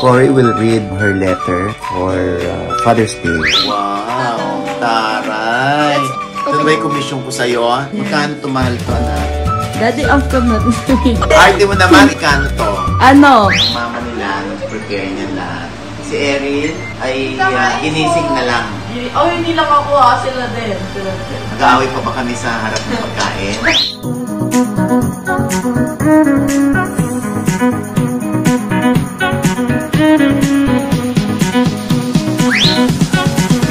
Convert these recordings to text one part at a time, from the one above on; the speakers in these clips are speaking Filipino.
Cory will read her letter for Father's Day. Wow! Taray! Ito ba yung komisyon ko sa'yo? Magkano tumahal to na? Daddy, off cam natin sabihin. Arte mo naman, ikano to? Ano? Mama nila, nag-prepare niya lahat. Si Erin ay ginising na lang. Oh, hindi lang ako sila din. Nag-aaway pa ba kami sa harap ng pagkain?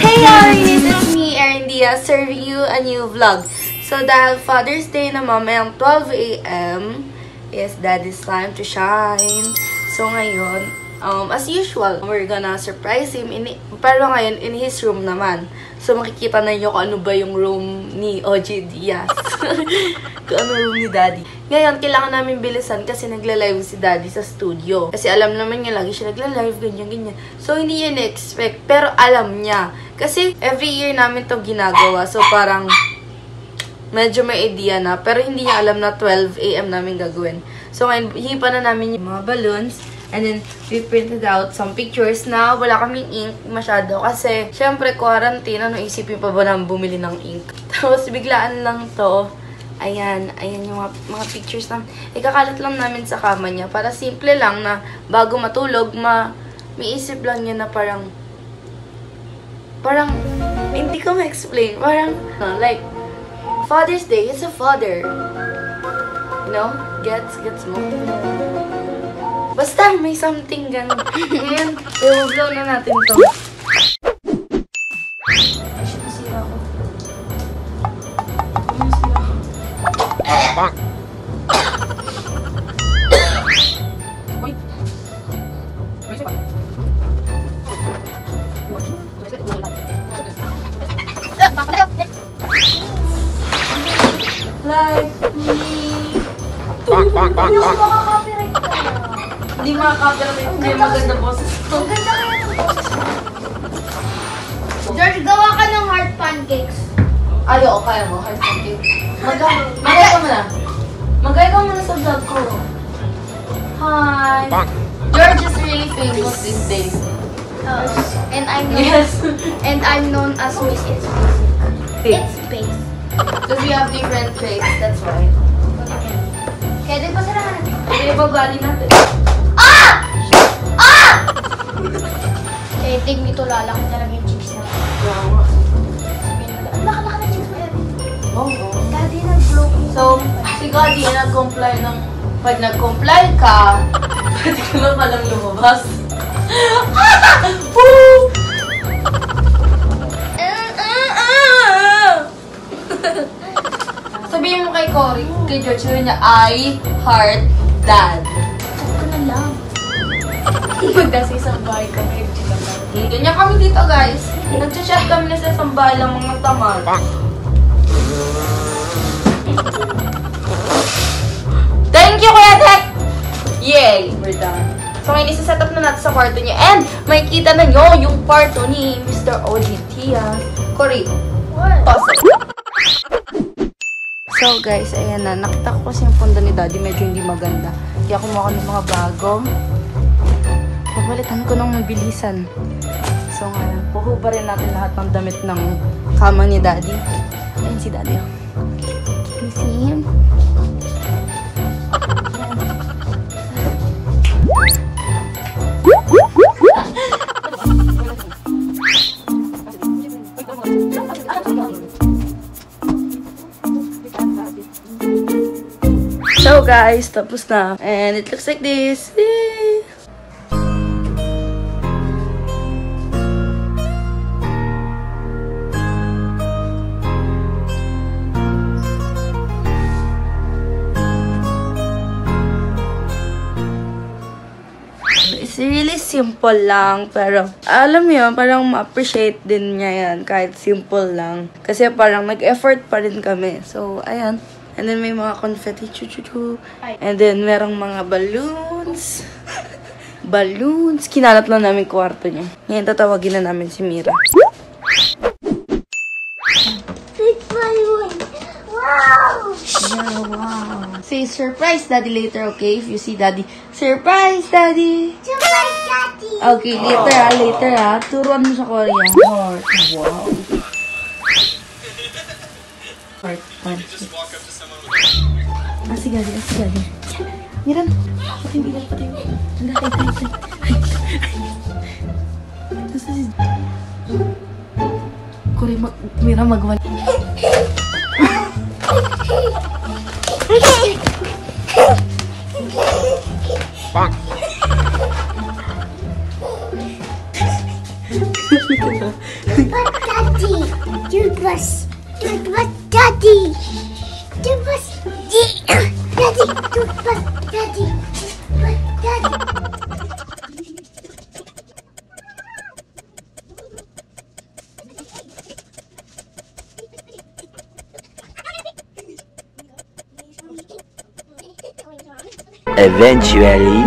Hey Arinis, it's me, Erin Diaz, serving you a new vlog. So dahil Father's Day na mamayang 12 AM is Daddy's time to shine. So ngayon, as usual, we're gonna surprise him. Pero ngayon, in his room naman. So makikita na nyo kung ano ba yung room ni OG Diaz. Kung ano room ni Daddy. Ngayon, kailangan namin bilisan kasi nagla-live si Daddy sa studio. Kasi alam naman niya, lagi siya nagla-live, ganyan-ganyan. So hindi niya na-expect, pero alam niya. Kasi every year namin to ginagawa. So parang medyo may idea na, pero hindi niya alam na 12 AM namin gagawin. So ngayon, hipa na namin yung mga balloons. And then, we printed out some pictures na wala kaming ink masyado. Kasi, syempre, quarantine, ano isipin pa ba na bumili ng ink? Tapos, biglaan lang to. Ayan yung mga pictures na ikakalat lang namin sa kama niya. Para simple lang na bago matulog, may isip lang niya na parang, hindi ko ma-explain. Parang, like, Father's Day is a father. You know? Gets mo? Basta, may something ganun. Ngayon, i-blow na natin to. Ay, shit, nasira ako. Bang! Wait. Like me. Bang! Hindi makaka-copyright. Hindi maganda boses. Ang ganda kaya ng boses mo. George, gawa ka ng heart pancakes. Ay, oo, kaya mo. Heart pancake. Magaya ka muna. Magaya ka muna sa vlog ko. Hi. Bang! George is really famous these days. And I'm known as Miss It's Basic. It's Space. Because we have different traits, that's why. Kaya din pa sila natin. Pwede ibabali natin. Eh, tig nito lalaki talaga yung chicks na. Ang laki na chicks mo, Erin. Oo. Daddy, nag-blow ko. So, si Daddy nag-comply ng... Pag nag-comply ka, pwede ka na palang lumabas. Woo! Sabihin mo kay Cory, kay George, sabihin niya, I heart dad. Sabi ko na lang. Magdasa isang bahay kami. Ganyan kami dito, guys. Nag-chat kami na sa isang bahay lang mga tamad. Thank you, Kuya Tek! Yay! We're done. So, ngayon isa-set up na natin sa kwarto niya. And, makikita na nyo yung kwarto ni Mr. OG Diaz. Cory, pause it. So, guys, ayan na. Nakita ko kasi yung pondo ni Daddy medyo hindi maganda. Kaya kumuha ko ng mga bago. Papalitan ko ng mabilisan. So, ngayon, puhubarin natin lahat ng damit ng kama ni Daddy. Ayan si Daddy. Can you see him? So guys, tapos na. And it looks like this. Yay! It's really simple lang, pero alam mo yun, parang ma-appreciate din niya yan kahit simple lang. Kasi parang nag-effort pa rin kami. So, ayan. And then may mga confetti, chu-chu-chu. And then merong mga balloons. Balloons. Kinalat lang namin kwarto niya. Ngayon tatawagin na namin si Mira. Wow! Yeah, wow. Say surprise Daddy later, okay? If you see Daddy. Surprise Daddy! Surprise, Daddy! Okay, later ha. Turuan mo sa Korea. Heart. Wow. Heart. Sige. Miran. Pati mo. Ay. Korea, Mira, magawa. Daddy, toothbrush, Daddy, toothbrush, Daddy, toothbrush, Daddy. Eventually.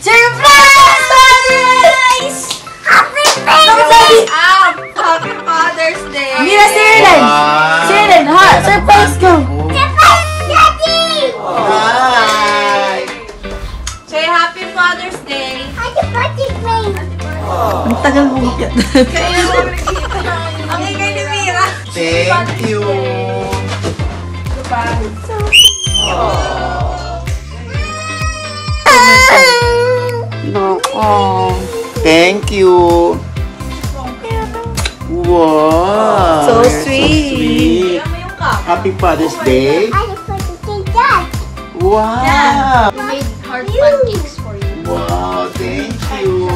Surprise! Happy Happy Father's Day! Mira, Sirlen! Sirlen, ha? Surprise ko! Daddy! Hi! Say Happy Father's Day! Happy birthday, May! Ang tagal mo ka. Ang ingay ni Mira. Thank you! Thank you! Wow! So you're sweet. Happy Father's Day! Happy birthday, Dad! Wow! We made heart pancakes for you. Wow, thank you!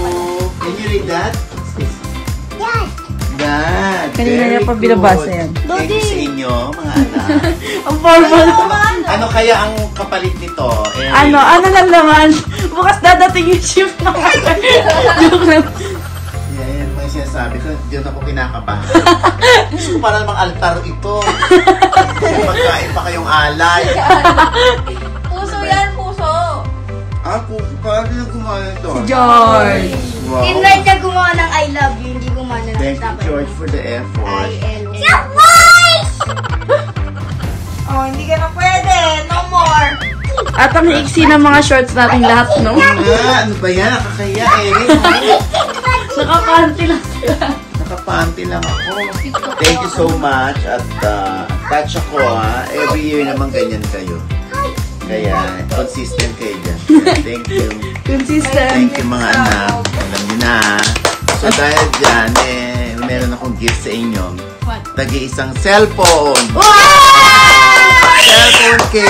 Can you read that? Dad! That! Kanina very niya pa binabasa good. yan. Thank you sa inyo, mga anak. Ang formal. Ano kaya ang kapalit nito? Eh, Ano lang naman? Bukas dadating yung shift na Joke lang. Yan, may sinasabi ko, diyan ako kinakabahan. Gusto ko para namang altar ito. Kasi pagkain pa kayong alay. Puso yan, puso! Ako, paano na gumawa ito? George. Wow. Invite na gumawa ng I love you, hindi gumawa ng Thank you, George, for the effort. Oh, hindi ka na pwede. No more. At ang iksi ng mga shorts nating lahat, no? Ano ba yan? Nakakaya, Erin. Nakapanti lang sila. Nakapanti lang ako. Thank you so much. At touch ako, ha. Every year naman ganyan kayo. Kaya, consistent kayo dyan. Thank you. Consistent. Thank you, mga anak. Alam niyo na, ha. So, dahil dyan, meron akong gift sa inyo. Tagi-isang cellphone. Cellphone case.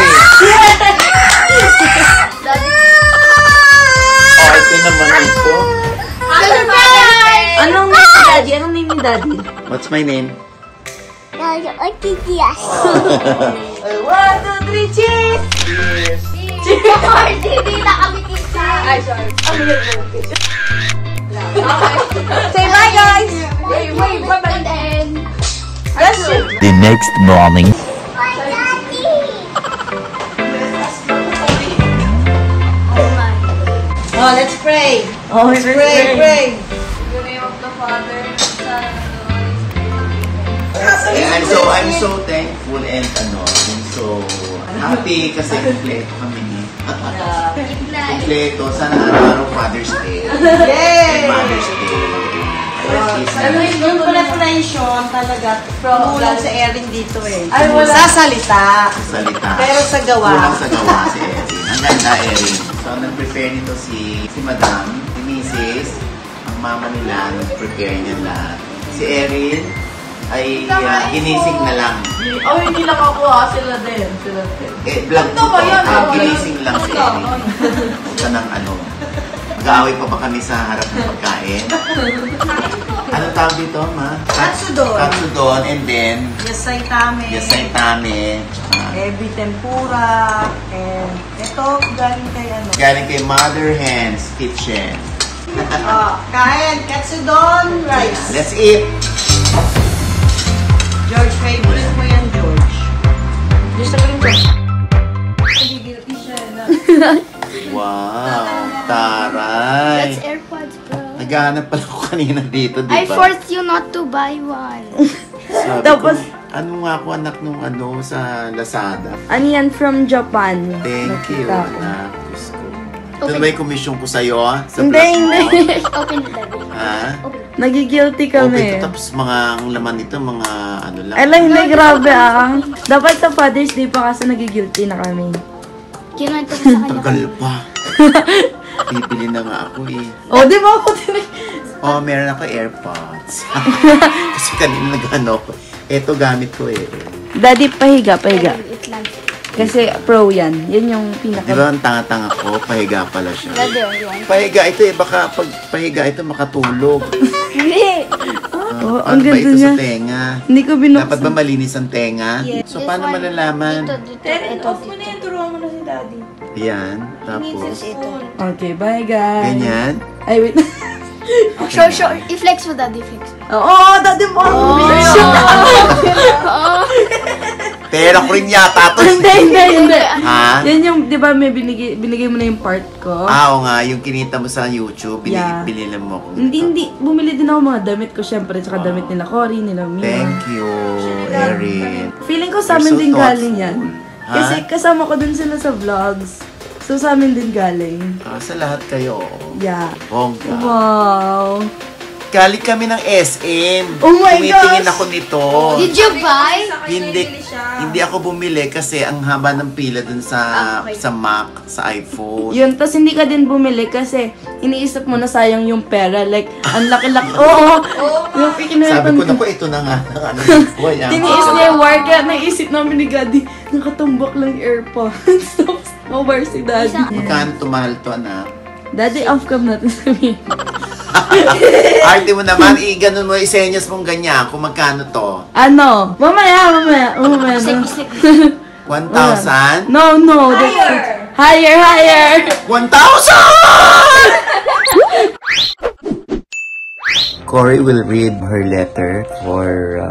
Arte naman ito. Anong name ni Daddy? Anong name ni Daddy? What's my name? Daddy, Ortigas. 1, 2, 3, cheers! Cheers. Hindi na kami kita. Ay, sorry. Say bye, guys! Wait, bye-bye. The next morning. Bye, Daddy. Oh, let's pray. Oh, Pray. In the name of the Father, Son, I'm so thankful and I'm so happy kasi kompleto kami ni. Kompleto. Sana araw-araw Father's Day. Yay! Mother's Day. Yung preparation talaga, kulang sa Erin dito eh. Ay, wala. Sa salita. Salita. Pero sa gawa. Kulang sa gawa si Erin. Ang ganda, Erin. So, nag-prepare nito si Madam, si Mrs. Ang mama nila, nag-prepare niya lahat. Si Erin ay ginising na lang. Oh, hindi nakakuha sila din. Vlog ko to. yan? Ginising lang si Erin. Huwag ka ng ano. Mag-aaway pa ba kami sa harap ng pagkain? Anong tawag dito, ma? Katsudon. Katsudon, and then Yasay tame. yasaitame. Ebi tempura. And ito, galing kay ano. Galing kay Mother Hands Kitchen. Kain, katsudon, rice. Let's eat! George, favorite mo yan, George. Gusto ko rin ko. Wow! Taray! That's AirPods, bro. Naghahanap pala ako kanina dito, di ba? I forced you not to buy one. Sabi Tapos- ko, ano nga ako anak nung ano sa Lazada? Ano yan from Japan? Thank you, Nakita ko. anak. Diyos ko. Ito na ba yung commission ko sa'yo? Sa Hindi, vlog mo? hindi. Open it, Daddy. Ha? Nagigilty Okay, kami. ito, tapos mga ang laman nito, mga ano lang. Alam, hindi, grabe ah. Dapat sa Father's Day pa kasi nagigilty na kami. Kinuwento ko sa kanya. Tagal pa. Bibili na nga ako eh. O, di ba ako din? Oh, meron ako AirPods. Kasi kanina nag-ano ko. Ito gamit ko eh. Daddy, pahiga, pahiga. It lang. Kasi pro yan. Yan yung Di pinaka... ba ang tanga-tanga ko? Pahiga pala siya. Daddy, yun. Pahiga ito eh. Baka pag pahiga ito makatulog. Hindi. Oh, Ano ang ba ganda ito niya. sa tenga? Hindi ko binuksan. Dapat ba malinis ang tenga? So, This paano one, malalaman? Ito. turuan mo na si Daddy. Ayan. Tapos, Okay, bye guys. ganyan. Ay, wait. Show. I-flex mo, Daddy. Flex mo. Oo, Daddy mo. Pera ko rin yata to. Hindi. Ha? Yan yung, di ba, may binigay mo na yung part ko? Oo nga, yung kinita mo sa YouTube, Yeah. binili mo ko. Hindi. Bumili din ako mga damit ko, syempre. Tsaka damit nila Cory, nila Mia. Thank you, Erin. Feeling ko sa You're amin so din thoughtful. galing yan. Ha? Kasi kasama ko din sila sa vlogs. So, sa amin din galing. Sa lahat kayo, Yeah. bongga. Wow. Galing kami ng SM. Oh my Tumitingin gosh! ako nito. Did you buy? Hindi ako bumili kasi ang haba ng pila dun sa Mac, sa iPhone. Yun, tas hindi ka din bumili kasi iniisip mo na sayang yung pera. Like, ang laki-laki. Oo. Yung Sabi ikinuwento ko, naku, ito na nga. Ano ko, yan. Tiniis niya yung wire, kaya naisip namin ni Gaddy, nakatumbok lang yung AirPods. Tapos, mawire si Daddy. Magkano tumahal to, anak? Daddy, off cam natin sabihin. Arte mo naman, ganun mo, isenyas mong ganyan kung magkano to. Ano? Mamaya na. 1,000? No. Higher. 1,000! Cory will read her letter for...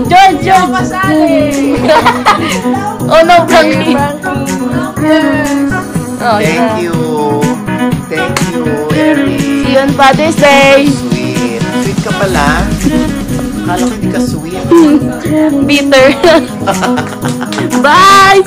George! Oh no, Frankie. Oh, Thank you, Erin. See you on Father's Day. Sweet. Sweet ka pala. Akala ko hindi ka sweet. Bitter. Bye!